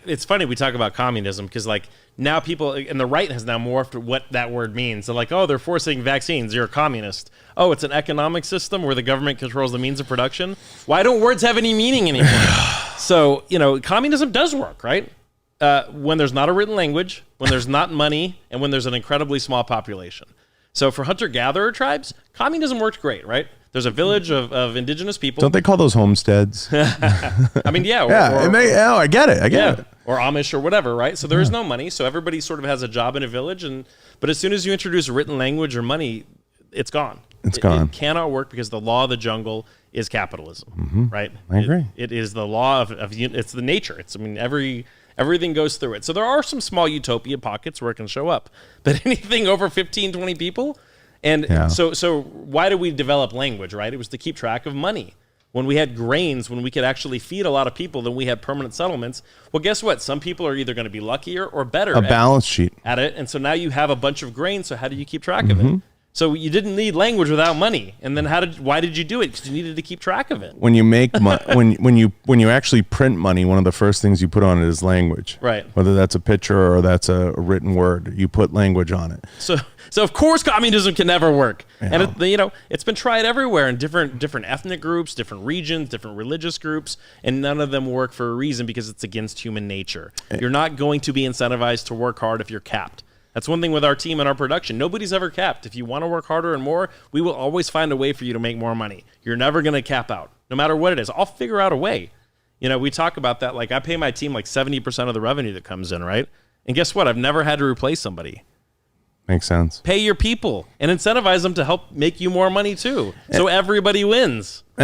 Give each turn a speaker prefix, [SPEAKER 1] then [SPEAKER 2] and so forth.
[SPEAKER 1] it's funny we talk about communism because like now people and the right has now morphed what that word means. So like, oh, they're forcing vaccines. You're a communist. Oh, it's an economic system where the government controls the means of production. Why don't words have any meaning anymore? So, communism does work, right? When there's not a written language, when there's not money, and when there's an incredibly small population. So for hunter-gatherer tribes, communism worked great, right? There's a village of indigenous people.
[SPEAKER 2] Don't they call those homesteads?
[SPEAKER 1] I mean, yeah.
[SPEAKER 2] I get it. I get it.
[SPEAKER 1] Or Amish or whatever, right? So there is no money. So everybody sort of has a job in a village. But as soon as you introduce written language or money, it's gone. It's gone. It cannot work because the law of the jungle is capitalism, right?
[SPEAKER 2] I agree.
[SPEAKER 1] It is the law of it's the nature. Everything goes through it. So there are some small utopia pockets where it can show up. But anything over 15, 20 people. And so why did we develop language, right? It was to keep track of money. When we had grains, when we could actually feed a lot of people, then we had permanent settlements. Well, guess what? Some people are either going to be luckier or better
[SPEAKER 2] balance sheet
[SPEAKER 1] at it. And so now you have a bunch of grain. So how do you keep track of it? So you didn't need language without money. And then why did you do it? Because you needed to keep track of it.
[SPEAKER 2] When you make when you actually print money, one of the first things you put on it is language.
[SPEAKER 1] Right.
[SPEAKER 2] Whether that's a picture or that's a written word, you put language on it.
[SPEAKER 1] So of course communism can never work. And it's been tried everywhere in different ethnic groups, different regions, different religious groups, and none of them work for a reason because it's against human nature. You're not going to be incentivized to work hard if you're capped. That's one thing with our team and our production. Nobody's ever capped. If you want to work harder and more, we will always find a way for you to make more money. You're never going to cap out, no matter what it is. I'll figure out a way. We talk about that. Like I pay my team like 70% of the revenue that comes in, right? And guess what? I've never had to replace somebody.
[SPEAKER 2] Makes sense.
[SPEAKER 1] Pay your people and incentivize them to help make you more money too. So everybody wins.